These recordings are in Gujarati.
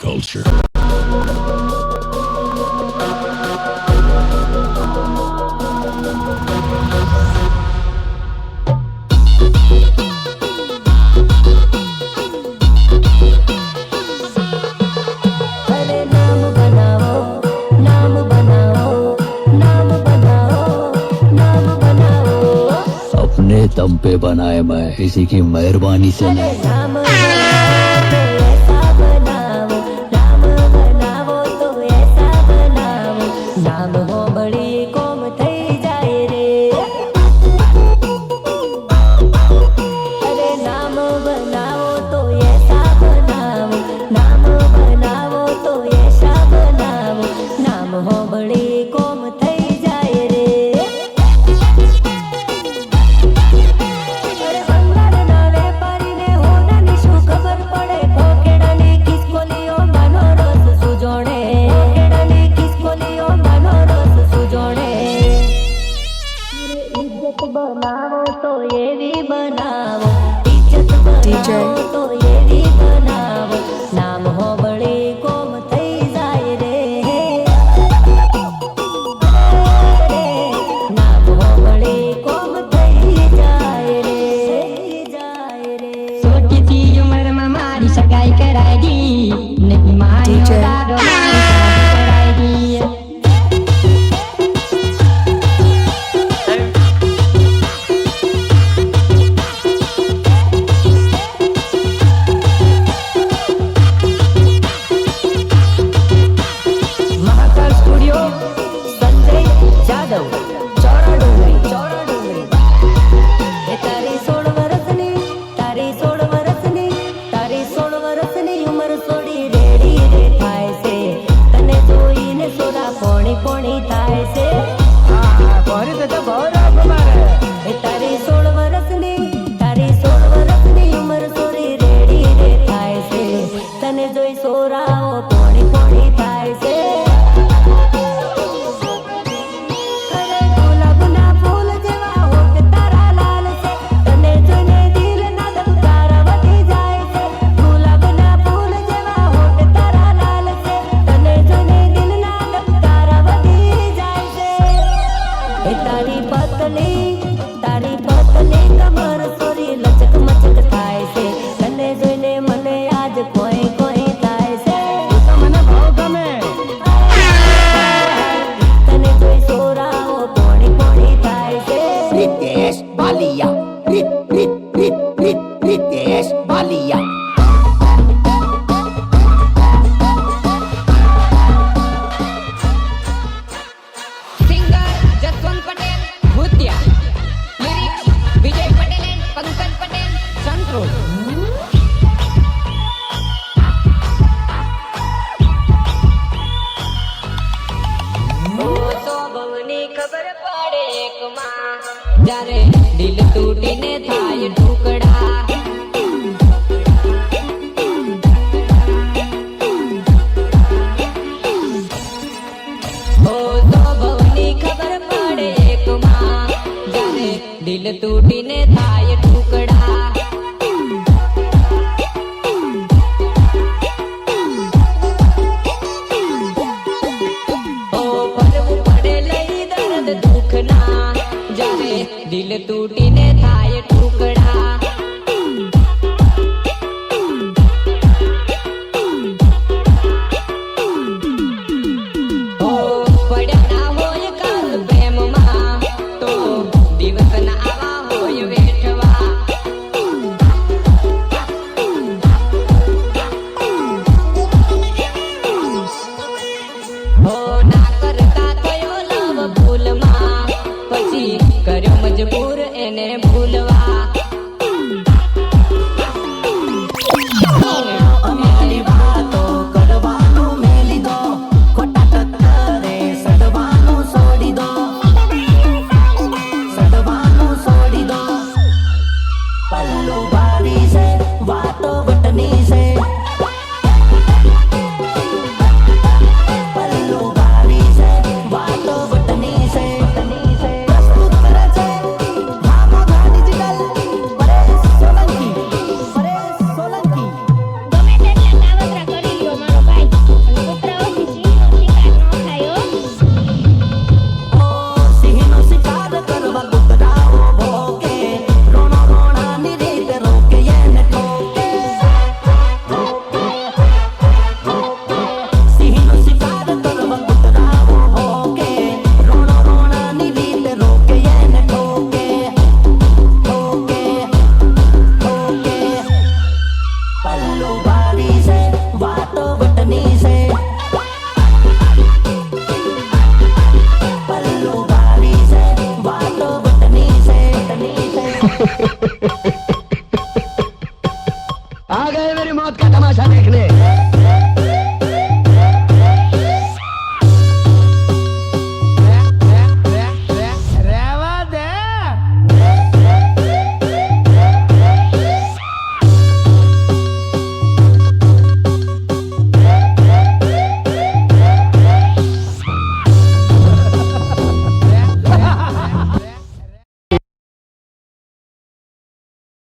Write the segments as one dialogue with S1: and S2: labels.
S1: culture.
S2: अपने दम पे बनाए मैं किसी की मेहरबानी से नहीं।
S3: बनावो तो ये भी बनावो, इज्जत बनावो तो ये भी बनावो, नाम हो बड़ी कोम थई जाए रे, नाम हो बड़ी कोम थई जाए रे।
S4: छोटी सी उम्र में मारी सगाई कराई दी, नहीं मारी दादो मारी शादी कराई दी।
S3: તારી પતલી કમર સોરી લચક મચક થાય છે, તને જોઈને મને આજ કોઈ કોઈ થાય છે,
S4: મને બહુ ગમે
S3: તને જોઈ સોરાઓ કોણી કોણી થાય છે।
S5: रितेश बालिया रितेश बालिया।
S4: સિંગર જસવંત પટેલ ભૂતિયા, લિરિક્સ વિજય પટેલ એન્ડ પંકજ પટેલ સંતરોડ।
S3: સ્વભાવની ખબર પડે એકમાં, જ્યારે દિલ તૂટીને થાય ટુકડા, સ્વભાવની ખબર પડે એકમાં, જ્યારે દિલ તૂટીને થાય ટુકડા। દુખના જ્યારે દિલ તૂટીને થાય ટુકડા, પડ્યા ના હોય કાલ પ્રેમમાં તો દિવસ ના આવા હોય વેઠવા, ના કરતા કયો લવ ભૂલમાં, પછી કર્યો મજબૂર એને ભૂલવા।
S1: ને રેવા દે.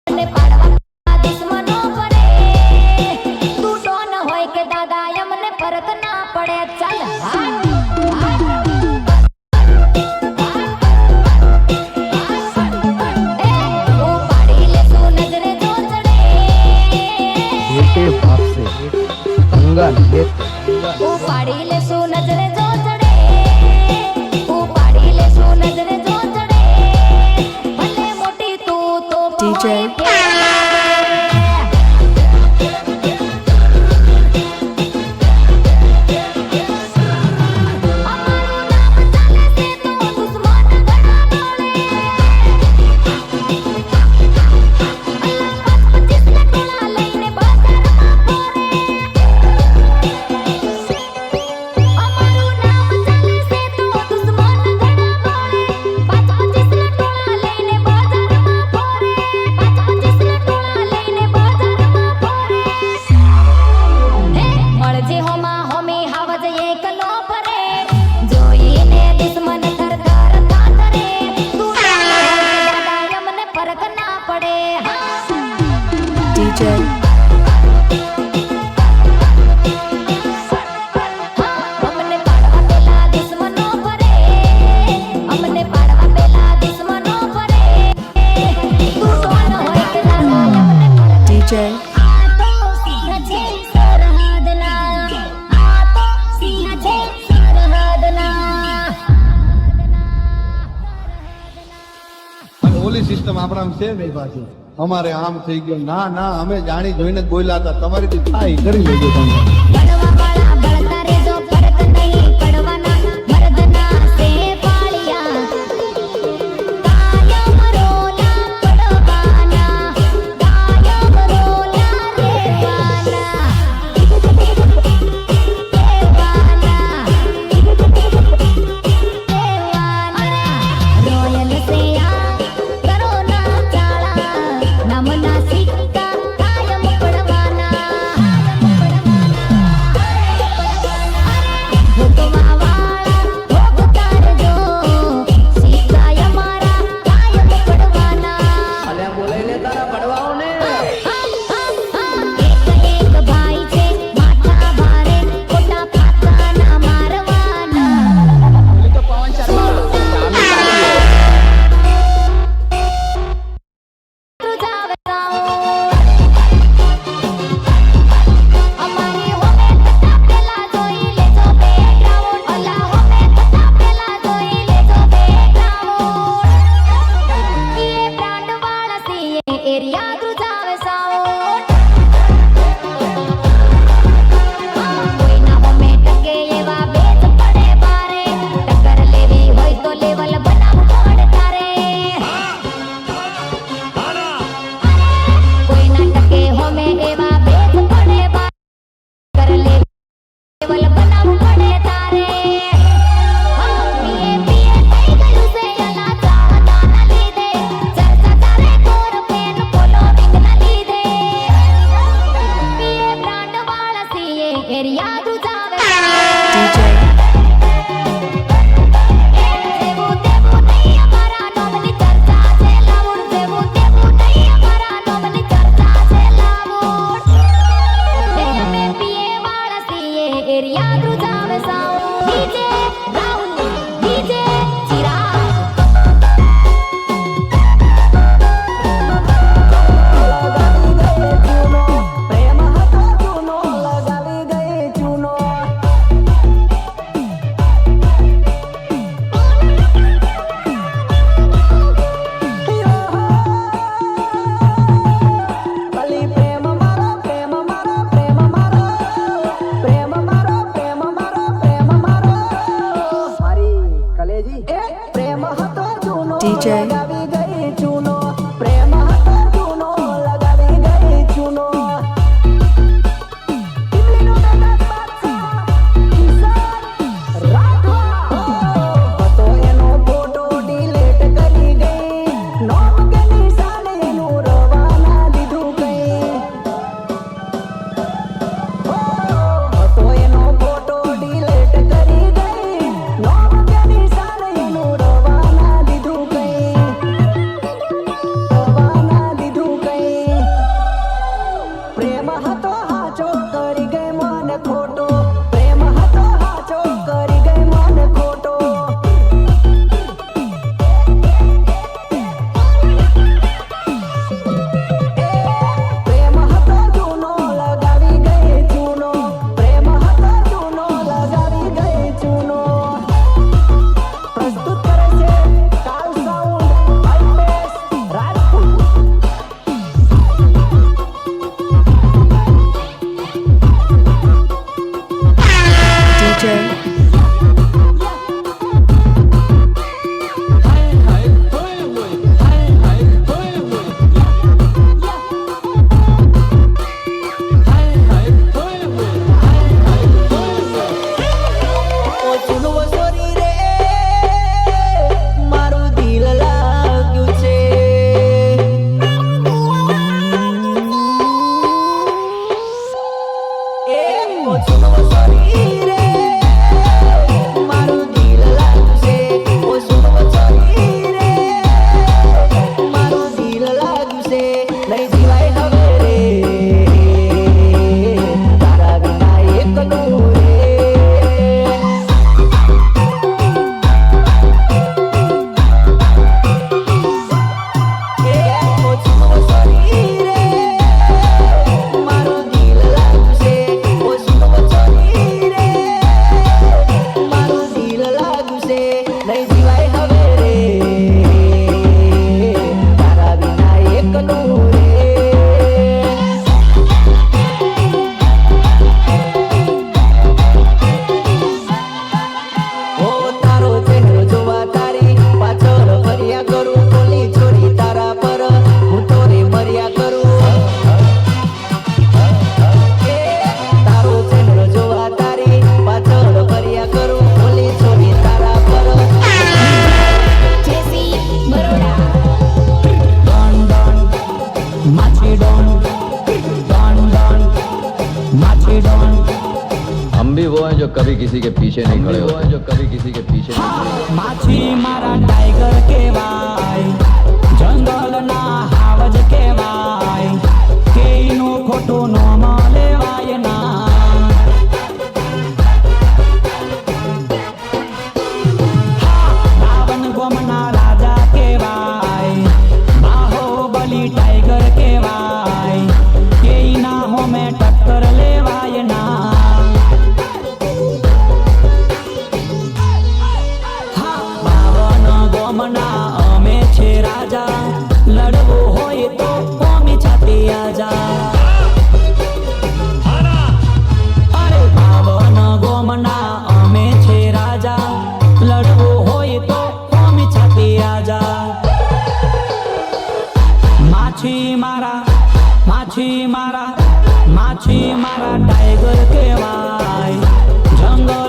S3: ને પાડવા દુશ્મનો પડે તું ડોન હોય કે દાદા એમને ફરક ના પડે ચાલ પાડી લેશું નજરે જો ચડે
S1: બેટે બાપ સે કંગાલ
S3: પાડી લેશું નજરે જો ચડે પાડી લેશું નજરે જો ચડે ભલે મોટી તું તો DJ
S6: ઓલી સિસ્ટમ આપણામાં છે નહીં પાછી. અમારે આમ થઈ ગયું. ના ના, અમે જાણી જોઈને જ બોલ્યા હતા. તમારી થાય કરી લેજો તમે.
S3: બળવા વાળા બળતા રેજો ફરક નહીં પડવાના મર્દના સે પાળિયા કાયમ રોલા પડવાના કાયમ રોલા રેવાના રોયલ સે આ કરો ના ચાળા નમના સિક્કા કાયમ પડવાના ભોગવા વાળા ભોગતા રહેજો સિક્કા અમારા કાયમ પડવાના
S1: અલ્યા બોલાઈને તારા પડવાઓ ને
S3: એક ભાઈ છે માથા ભારે ખોટા પાકા ના મારવાના
S1: તો પવન શર્મા
S3: અમારી હોમે થતા પેલા જોઈ લેજો બેકગ્રાઉન્ડ અલા હોમે થતા પેલા જોઈ લેજો બેકગ્રાઉન્ડ એ બ્રાન્ડ વાળા સી એરિયા ધ્રુજાવે સાઉન્ડ કોઈના હોમે ટકે એવા બેચ પડે બારે ટક્કર લેવી હોય તો લેવલ બનાવવું પડે તારે કોઈના ટકે હોમે એવા બેચ પડે બારે ટક્કર લેવી લેવલ બનાવવું પડે તારે પીએ પીએ થઈ ગયું છે અલા ચાહતાના લીધે ચર્ચા તારે કોર પેન ફોલોવિંગ ના લીધે પીએ બ્રાન્ડ વાળા સીએ એરિયા ધ્રુજાવે જેવું તેવું નહીં અમારા નોમની ચર્ચા છે લાવુડ જેવું તેવું નહીં અમારા નોમની ચર્ચા છે લાવુડ પીએ વાળા સીએ એરિયા ધ્રુજાવે sound DJ Rahul DJ Chirag
S1: પ્રેમ હતો જૂનો લગાવી ગઈ ચૂનો ભલી પ્રેમ મારો પ્રેમ મારો પ્રેમ મારો પ્રેમ મારો પ્રેમ મારો પ્રેમ મારો મારી કલેજી પ્રેમ હતો જૂનો લગાવી ગઈ ચૂનો પ્રેમ હતો જૂનો લગાવી ગઈ ચૂનો ઓછું સોરી રે મારું દિલ લાગ્યું છે ઓછું સોરી રે મારું દિલ લાગ્યું છે નહીં જીવાય હવે રે તારા વિના એકલું રે
S2: हम भी वो हैं जो कभी किसी के पीछे नहीं खड़े हुए हैं जो कभी किसी के पीछे नहीं खड़े होते।
S7: માછી મારા ટાઈગર કહેવાય જંગલના હાવજ કહેવાય કેઈનું ખોટું નોમ લેવાય ના બાવન ગોમના રાજા કહેવાય બાહોબલી ટાઈગર કહેવાય કેઈના હોમે ટક્કર લેવાય ના ગોમના અમે છે રાજા લડવું હોય તો કોમી છાતી આજા અરે પાવન ગોમના અમે છે રાજા લડવું હોય તો કોમી છાતી આજા માછી મારા ટાઈગર કહેવાય જંગલ